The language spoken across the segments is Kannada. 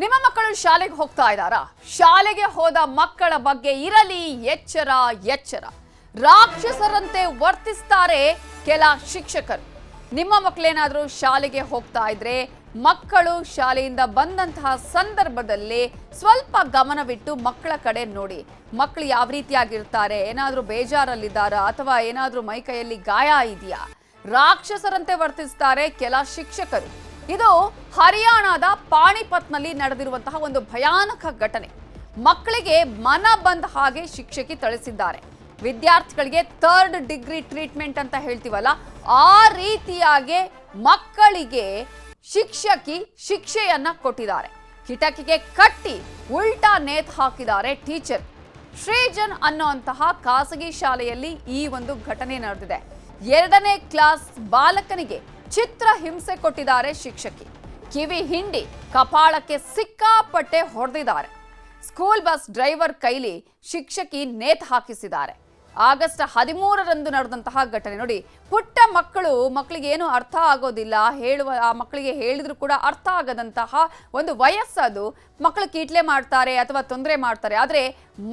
ನಿಮ್ಮ ಮಕ್ಕಳು ಶಾಲೆಗೆ ಹೋಗ್ತಾ ಇದ್ದಾರಾ? ಶಾಲೆಗೆ ಹೋದ ಮಕ್ಕಳ ಬಗ್ಗೆ ಇರಲಿ ಎಚ್ಚರ ಎಚ್ಚರ. ರಾಕ್ಷಸರಂತೆ ವರ್ತಿಸ್ತಾರೆ ಕೆಲ ಶಿಕ್ಷಕರು. ನಿಮ್ಮ ಮಕ್ಕಳೇನಾದರೂ ಶಾಲೆಗೆ ಹೋಗ್ತಾ ಇದ್ರೆ ಮಕ್ಕಳು ಶಾಲೆಯಿಂದ ಬಂದಂತಹ ಸಂದರ್ಭದಲ್ಲಿ ಸ್ವಲ್ಪ ಗಮನವಿಟ್ಟು ಮಕ್ಕಳ ಕಡೆ ನೋಡಿ. ಮಕ್ಕಳು ಯಾವ ರೀತಿಯಾಗಿರ್ತಾರೆ, ಏನಾದರೂ ಬೇಜಾರಲ್ಲಿದ್ದಾರಾ ಅಥವಾ ಏನಾದರೂ ಮೈಕೈಯಲ್ಲಿ ಗಾಯ ಇದೆಯಾ? ರಾಕ್ಷಸರಂತೆ ವರ್ತಿಸ್ತಾರೆ ಕೆಲ ಶಿಕ್ಷಕರು. ಇದು ಹರಿಯಾಣದ ಪಾಣಿಪತ್ನಲ್ಲಿ ನಡೆದಿರುವಂತಹ ಒಂದು ಭಯಾನಕ ಘಟನೆ. ಮಕ್ಕಳಿಗೆ ಮನ ಬಂದ ಹಾಗೆ ಶಿಕ್ಷಕಿ ಥಳಿಸಿದ್ದಾರೆ. ವಿದ್ಯಾರ್ಥಿಗಳಿಗೆ 3rd ಡಿಗ್ರಿ ಟ್ರೀಟ್ಮೆಂಟ್ ಅಂತ ಹೇಳ್ತೀವಲ್ಲ, ಆ ರೀತಿಯಾಗಿ ಮಕ್ಕಳಿಗೆ ಶಿಕ್ಷಕಿ ಶಿಕ್ಷೆಯನ್ನ ಕೊಟ್ಟಿದ್ದಾರೆ. ಕಿಟಕಿಗೆ ಕಟ್ಟಿ ಉಲ್ಟಾ ನೇತು ಹಾಕಿದ್ದಾರೆ ಟೀಚರ್. ಶ್ರೀಜನ್ ಅನ್ನುವಂತಹ ಖಾಸಗಿ ಶಾಲೆಯಲ್ಲಿ ಈ ಒಂದು ಘಟನೆ ನಡೆದಿದೆ. 2ನೇ ಕ್ಲಾಸ್ ಬಾಲಕನಿಗೆ ಚಿತ್ರ ಹಿಂಸೆ ಕೊಟ್ಟಿದ್ದಾರೆ ಶಿಕ್ಷಕಿ. ಕಿವಿ ಹಿಂಡಿ ಕಪಾಳಕ್ಕೆ ಸಿಕ್ಕಾಪಟ್ಟೆ ಹೊಡೆದಿದ್ದಾರೆ. ಸ್ಕೂಲ್ ಬಸ್ ಡ್ರೈವರ್ ಕೈಲಿ ಶಿಕ್ಷಕಿ ನೇತು ಹಾಕಿಸಿದ್ದಾರೆ. ಆಗಸ್ಟ್ 13ರಂದು ನಡೆದಂತಹ ಘಟನೆ ನೋಡಿ. ಪುಟ್ಟ ಮಕ್ಕಳಿಗೆ ಏನು ಅರ್ಥ ಆಗೋದಿಲ್ಲ, ಆ ಮಕ್ಕಳಿಗೆ ಹೇಳಿದ್ರು ಕೂಡ ಅರ್ಥ ಆಗದಂತಹ ಒಂದು ವಯಸ್ಸದು. ಮಕ್ಕಳು ಕೀಟ್ಲೆ ಮಾಡ್ತಾರೆ ಅಥವಾ ತೊಂದರೆ ಮಾಡ್ತಾರೆ. ಆದರೆ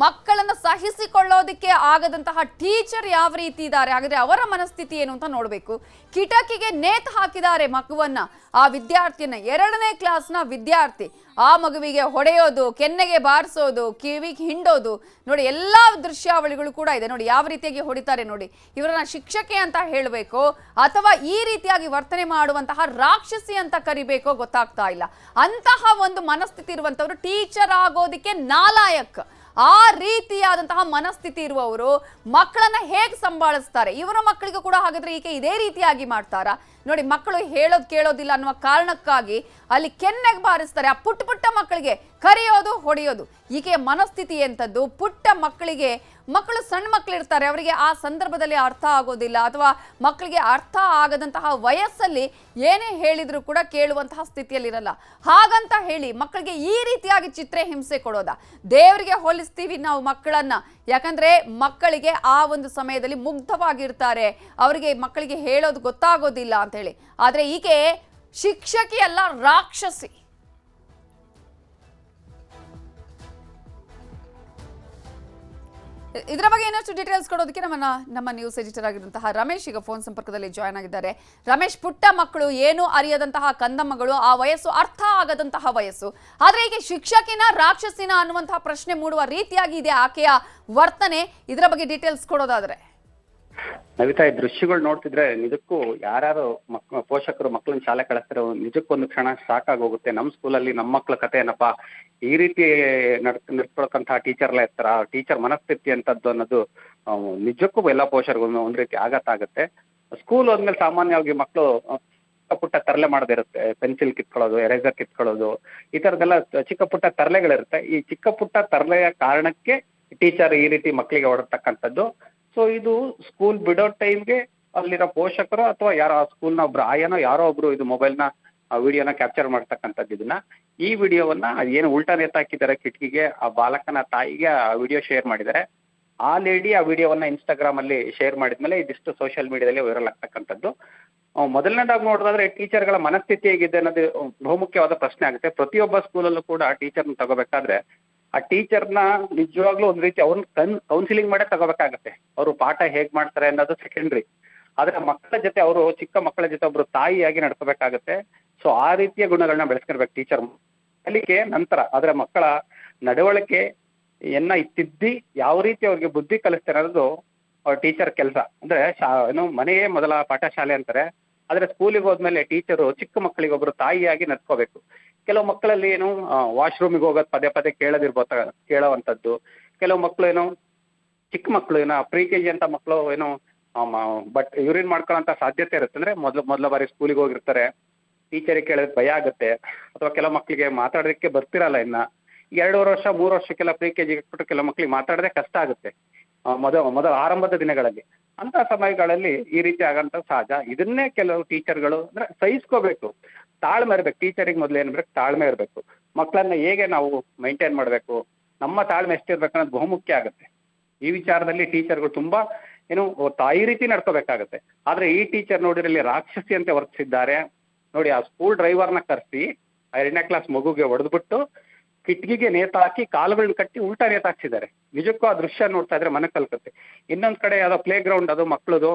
ಮಕ್ಕಳನ್ನು ಸಹಿಸಿಕೊಳ್ಳೋದಕ್ಕೆ ಆಗದಂತಹ ಟೀಚರ್ ಯಾವ ರೀತಿ ಇದ್ದಾರೆ, ಹಾಗಾದ್ರೆ ಅವರ ಮನಸ್ಥಿತಿ ಏನು ಅಂತ ನೋಡಬೇಕು. ಕಿಟಕಿಗೆ ನೇತು ಹಾಕಿದ್ದಾರೆ ಮಗುವನ್ನ, ಆ ವಿದ್ಯಾರ್ಥಿಯನ್ನ, 2ನೇ ಕ್ಲಾಸ್ನ ವಿದ್ಯಾರ್ಥಿ. ಆ ಮಗುವಿಗೆ ಹೊಡೆಯೋದು, ಕೆನ್ನೆಗೆ ಬಾರಿಸೋದು, ಕಿವಿಗೆ ಹಿಂಡೋದು ನೋಡಿ, ಎಲ್ಲ ದೃಶ್ಯಾವಳಿಗಳು ಕೂಡ ಇದೆ ನೋಡಿ. ಯಾವ ರೀತಿಯಾಗಿ ಹೊಡಿತಾರೆ ನೋಡಿ. ಇವರನ್ನ ಶಿಕ್ಷಕಿ ಅಂತ ಹೇಳಬೇಕು ಅಥವಾ ಈ ರೀತಿಯಾಗಿ ವರ್ತನೆ ಮಾಡುವಂತಹ ರಾಕ್ಷಸಿ ಅಂತ ಕರಿಬೇಕೋ ಗೊತ್ತಾಗ್ತಾ ಇಲ್ಲ. ಅಂತಹ ಒಂದು ಮನಸ್ಥಿತಿ ಇರುವಂತವರು ಟೀಚರ್ ಆಗೋದಿಕ್ಕೆ ನಾಲಾಯಕ್. ಆ ರೀತಿಯಾದಂತಹ ಮನಸ್ಥಿತಿ ಇರುವವರು ಮಕ್ಕಳನ್ನ ಹೇಗೆ ಸಂಭಾಳಿಸ್ತಾರೆ? ಇವರ ಮಕ್ಕಳಿಗೂ ಕೂಡ ಹಾಗಾದ್ರೆ ಈಕೆ ಇದೇ ರೀತಿಯಾಗಿ ಮಾಡ್ತಾರಾ ನೋಡಿ. ಮಕ್ಕಳು ಹೇಳೋದು ಕೇಳೋದಿಲ್ಲ ಅನ್ನುವ ಕಾರಣಕ್ಕಾಗಿ ಅಲ್ಲಿ ಕೆನ್ನೆಗೆ ಬಾರಿಸ್ತಾರೆ. ಆ ಪುಟ್ಟ ಮಕ್ಕಳಿಗೆ ಕರೆಯೋದು, ಹೊಡೆಯೋದು. ಈಕೆ ಮನಸ್ಥಿತಿ ಎಂಥದ್ದು? ಪುಟ್ಟ ಮಕ್ಕಳಿಗೆ, ಮಕ್ಕಳು ಸಣ್ಣ ಮಕ್ಕಳು ಇರ್ತಾರೆ, ಅವರಿಗೆ ಆ ಸಂದರ್ಭದಲ್ಲಿ ಅರ್ಥ ಆಗೋದಿಲ್ಲ ಅಥವಾ ಮಕ್ಕಳಿಗೆ ಅರ್ಥ ಆಗದಂತಹ ವಯಸ್ಸಲ್ಲಿ ಏನೇ ಹೇಳಿದ್ರು ಕೂಡ ಕೇಳುವಂತಹ ಸ್ಥಿತಿಯಲ್ಲಿರಲ್ಲ. ಹಾಗಂತ ಹೇಳಿ ಮಕ್ಕಳಿಗೆ ಈ ರೀತಿಯಾಗಿ ಚಿತ್ರ ಹಿಂಸೆ ಕೊಡೋದ? ದೇವರಿಗೆ ಹೋಲಿಸ್ತೀವಿ ನಾವು ಮಕ್ಕಳನ್ನ. ಯಾಕಂದ್ರೆ ಮಕ್ಕಳಿಗೆ ಆ ಒಂದು ಸಮಯದಲ್ಲಿ ಮುಗ್ಧವಾಗಿರ್ತಾರೆ, ಅವರಿಗೆ ಮಕ್ಕಳಿಗೆ ಹೇಳೋದು ಗೊತ್ತಾಗೋದಿಲ್ಲ ಅಂತ ಹೇಳಿ. ಆದ್ರೆ ಈಕೆ ಶಿಕ್ಷಕಿ ಅಲ್ಲ, ರಾಕ್ಷಸಿ. ಇದರ ಬಗ್ಗೆ ಇನ್ನಷ್ಟು ಡೀಟೇಲ್ಸ್ ಕೊಡೋದಕ್ಕೆ ನಮ್ಮ ನ್ಯೂಸ್ ಎಡಿಟರ್ ಆಗಿರುವಂತಹ ರಮೇಶ್ ಈಗ ಫೋನ್ ಸಂಪರ್ಕದಲ್ಲಿ ಜಾಯ್ನ್ ಆಗಿದ್ದಾರೆ. ರಮೇಶ್, ಪುಟ್ಟ ಮಕ್ಕಳು, ಏನು ಅರಿಯದಂತಹ ಕಂದಮ್ಮಗಳು, ಆ ವಯಸ್ಸು ಅರ್ಥ ಆಗದಂತಹ ವಯಸ್ಸು. ಆದ್ರೆ ಈಗ ಶಿಕ್ಷಕಿನ ರಾಕ್ಷಸಿನ ಅನ್ನುವಂತಹ ಪ್ರಶ್ನೆ ಮೂಡುವ ರೀತಿಯಾಗಿ ಇದೆ ಆಕೆಯ ವರ್ತನೆ. ಇದರ ಬಗ್ಗೆ ಡೀಟೇಲ್ಸ್ ಕೊಡೋದಾದ್ರೆ. ನವಿತಾ, ಈ ದೃಶ್ಯಗಳು ನೋಡ್ತಿದ್ರೆ ನಿಜಕ್ಕೂ ಯಾರ್ಯಾರು ಪೋಷಕರು ಮಕ್ಕಳನ್ನ ಶಾಲೆ ಕಳಿಸ್ತಾರೆ ನಿಜಕ್ಕೊಂದು ಕ್ಷಣ ಸಾಕಾಗೋಗುತ್ತೆ. ನಮ್ಮ ಸ್ಕೂಲಲ್ಲಿ ನಮ್ಮ ಮಕ್ಕಳ ಕತೆ ಏನಪ್ಪಾ, ಈ ರೀತಿ ನಡ್ಕೊಳಕಂತಹ ಟೀಚರ್ ಎಲ್ಲ ಇರ್ತಾರ, ಟೀಚರ್ ಮನಸ್ಥಿತಿ ಅಂತದ್ದು ಅನ್ನೋದು ನಿಜಕ್ಕೂ ಎಲ್ಲ ಪೋಷಕರಿಗೂ ಒಂದ್ ರೀತಿ ಆಘಾತ ಆಗುತ್ತೆ. ಸ್ಕೂಲ್ ಹೋದ್ಮೇಲೆ ಸಾಮಾನ್ಯವಾಗಿ ಮಕ್ಕಳು ಚಿಕ್ಕ ಪುಟ್ಟ ತರಲೆ ಮಾಡೋದಿರುತ್ತೆ. ಪೆನ್ಸಿಲ್ ಕಿತ್ಕೊಳ್ಳೋದು, ಎರೇಸರ್ ಕಿತ್ಕೊಳ್ಳೋದು, ಈ ತರದೆಲ್ಲ ಚಿಕ್ಕ ಪುಟ್ಟ ತರಲೆಗಳಿರುತ್ತೆ. ಈ ಚಿಕ್ಕ ಪುಟ್ಟ ತರಲೆಯ ಕಾರಣಕ್ಕೆ ಟೀಚರ್ ಈ ರೀತಿ ಮಕ್ಕಳಿಗೆ ಹೊರಡ್ತಕ್ಕಂಥದ್ದು. ಸೊ ಇದು ಸ್ಕೂಲ್ ಬಿಡೋ ಟೈಮ್ಗೆ ಅಲ್ಲಿರೋ ಪೋಷಕರು ಅಥವಾ ಯಾರೋ ಆ ಸ್ಕೂಲ್ನ ಒಬ್ರು ಆಯನೋ ಯಾರೋ ಒಬ್ರು ಇದು ಮೊಬೈಲ್ನ ವಿಡಿಯೋನ ಕ್ಯಾಪ್ಚರ್ ಮಾಡ್ತಕ್ಕಂಥದ್ದು. ಇದನ್ನ ಈ ವಿಡಿಯೋವನ್ನ ಏನು ಉಲ್ಟಾ ನೇತು ಹಾಕಿದ್ದಾರೆ ಕಿಟಕಿಗೆ, ಆ ಬಾಲಕನ ತಾಯಿಗೆ ಆ ವಿಡಿಯೋ ಶೇರ್ ಮಾಡಿದ್ದಾರೆ. ಆ ಲೇಡಿ ಆ ವಿಡಿಯೋವನ್ನ ಇನ್ಸ್ಟಾಗ್ರಾಮ್ ಅಲ್ಲಿ ಶೇರ್ ಮಾಡಿದ್ಮೇಲೆ ಇದಿಷ್ಟು ಸೋಷಿಯಲ್ ಮೀಡಿಯಾದಲ್ಲಿ ವೈರಲ್ ಆಗ್ತಕ್ಕಂಥದ್ದು. ಮೊದಲನೇದಾಗಿ ನೋಡೋದಾದ್ರೆ ಟೀಚರ್ಗಳ ಮನಸ್ಥಿತಿ ಹೇಗಿದೆ ಅನ್ನೋದು ಬಹುಮುಖ್ಯವಾದ ಪ್ರಶ್ನೆ ಆಗುತ್ತೆ. ಪ್ರತಿಯೊಬ್ಬ ಸ್ಕೂಲಲ್ಲೂ ಕೂಡ ಟೀಚರ್ನ ತಗೋಬೇಕಾದ್ರೆ ಆ ಟೀಚರ್ನ ನಿಜವಾಗ್ಲೂ ಒಂದ್ ರೀತಿ ಅವ್ರನ್ನ ಕೌನ್ಸಿಲಿಂಗ್ ಮಾಡೇ ತಗೋಬೇಕಾಗತ್ತೆ. ಅವರು ಪಾಠ ಹೇಗ್ ಮಾಡ್ತಾರೆ ಅನ್ನೋದು ಸೆಕೆಂಡ್ರಿ. ಆದ್ರೆ ಮಕ್ಕಳ ಜೊತೆ, ಅವರು ಚಿಕ್ಕ ಮಕ್ಕಳ ಜೊತೆ ಒಬ್ರು ತಾಯಿಯಾಗಿ ನಡ್ಕೋಬೇಕಾಗತ್ತೆ. ಸೊ ಆ ರೀತಿಯ ಗುಣಗಳನ್ನ ಬೆಳೆಸ್ಕೊಳ್ಬೇಕು ಟೀಚರ್ ಕಲಿಕೆ ನಂತರ. ಆದ್ರೆ ಮಕ್ಕಳ ನಡವಳಿಕೆ ತಿದ್ದಿ ಯಾವ ರೀತಿ ಅವ್ರಿಗೆ ಬುದ್ಧಿ ಕಲಿಸ್ತಾರೆ ಅನ್ನೋದು ಅವ್ರ ಟೀಚರ್ ಕೆಲಸ. ಅಂದ್ರೆ ಮನೆಯೇ ಮೊದಲ ಪಾಠಶಾಲೆ ಅಂತಾರೆ. ಆದ್ರೆ ಸ್ಕೂಲಿಗೆ ಹೋದ್ಮೇಲೆ ಟೀಚರು ಚಿಕ್ಕ ಮಕ್ಕಳಿಗೆ ಒಬ್ರು ತಾಯಿಯಾಗಿ ನಡ್ಕೋಬೇಕು. ಕೆಲವು ಮಕ್ಕಳಲ್ಲಿ ಏನು ವಾಶ್ರೂಮಿಗೆ ಹೋಗೋದು ಪದೇ ಕೇಳೋವಂಥದ್ದು. ಕೆಲವು ಮಕ್ಕಳು ಏನೋ ಚಿಕ್ಕ ಮಕ್ಕಳು ಏನೋ ಪ್ರಿ-KG ಅಂತ ಮಕ್ಕಳು ಏನೋ ಯೂರಿನ್ ಮಾಡ್ಕೊಳ್ಳೋಂಥ ಸಾಧ್ಯತೆ ಇರುತ್ತೆ. ಅಂದ್ರೆ ಮೊದಲ ಬಾರಿ ಸ್ಕೂಲಿಗೆ ಹೋಗಿರ್ತಾರೆ, ಟೀಚರಿಗೆ ಕೇಳೋದಕ್ಕೆ ಭಯ ಆಗುತ್ತೆ. ಅಥವಾ ಕೆಲವು ಮಕ್ಕಳಿಗೆ ಮಾತಾಡೋದಕ್ಕೆ ಬರ್ತಿರಲ್ಲ. ಇನ್ನ 2 ವರ್ಷ 3 ವರ್ಷಕ್ಕೆಲ್ಲ ಪ್ರಿ-KG ಕೊಟ್ಟು ಕೆಲವು ಮಕ್ಕಳಿಗೆ ಮಾತಾಡೋದೇ ಕಷ್ಟ ಆಗುತ್ತೆ ಮೊದಲ ಆರಂಭದ ದಿನಗಳಲ್ಲಿ. ಅಂತ ಸಮಯಗಳಲ್ಲಿ ಈ ರೀತಿ ಆಗಂತ ಸಹಜ. ಇದನ್ನೇ ಕೆಲವು ಟೀಚರ್ಗಳು ಅಂದ್ರೆ ಸಹಿಸ್ಕೋಬೇಕು, ತಾಳ್ಮೆ ಇರ್ಬೇಕು. ಟೀಚರಿಗೆ ಮೊದಲು ಏನ್ ಬೇಕು, ತಾಳ್ಮೆ ಇರಬೇಕು. ಮಕ್ಕಳನ್ನ ಹೇಗೆ ನಾವು ಮೈಂಟೈನ್ ಮಾಡಬೇಕು, ನಮ್ಮ ತಾಳ್ಮೆ ಎಷ್ಟಿರ್ಬೇಕು ಅನ್ನೋದು ಬಹುಮುಖ್ಯ ಆಗುತ್ತೆ. ಈ ವಿಚಾರದಲ್ಲಿ ಟೀಚರ್ಗಳು ತುಂಬಾ ತಾಯಿ ರೀತಿ ನಡ್ಕೋಬೇಕಾಗತ್ತೆ. ಆದ್ರೆ ಈ ಟೀಚರ್ ನೋಡಿರಲ್ಲಿ ರಾಕ್ಷಸಿ ಅಂತ ವರ್ತಿಸಿದ್ದಾರೆ ನೋಡಿ. ಆ ಸ್ಕೂಲ್ ಡ್ರೈವರ್ನ ಕರೆಸಿ 2ನೇ ಕ್ಲಾಸ್ ಮಗುಗೆ ಹೊಡೆದ್ಬಿಟ್ಟು ಕಿಟಕಿಗೆ ನೇತಾಕಿ ಕಾಲುಗಳನ್ನ ಕಟ್ಟಿ ಉಲ್ಟಾ ನೇತಾಕ್ಸಿದ್ದಾರೆ. ನಿಜಕ್ಕೂ ಆ ದೃಶ್ಯ ನೋಡ್ತಾ ಇದ್ರೆ ಮನೆ ಕಲ್ಕತ್ತೆ. ಇನ್ನೊಂದ್ ಕಡೆ ಯಾವ್ದೋ ಪ್ಲೇ ಗ್ರೌಂಡ್ ಅದು ಮಕ್ಳದು,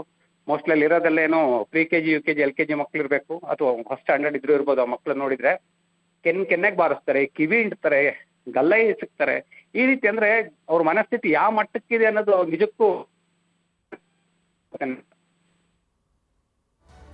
ಮೋಸ್ಟ್ಲಿ ಅಲ್ಲಿ ಇರೋದಲ್ಲೇನೋ ಪ್ರಿ KG UKG LKG ಮಕ್ಳು ಇರ್ಬೇಕು ಅಥವಾ ಫಸ್ಟ್ ಸ್ಟ್ಯಾಂಡರ್ಡ್ ಇದ್ರು ಇರ್ಬೋದು. ಆ ಮಕ್ಳು ನೋಡಿದ್ರೆ ಕೆನ್ನೆಗೆ ಬಾರಿಸ್ತಾರೆ, ಕಿವಿ ಹಿಂಡ್ತಾರೆ, ಗಲ್ಲ ಸಿಗ್ತಾರೆ. ಈ ರೀತಿ ಅಂದ್ರೆ ಅವ್ರ ಮನಸ್ಥಿತಿ ಯಾವ ಮಟ್ಟಕ್ಕಿದೆ ಅನ್ನೋದು ನಿಜಕ್ಕೂ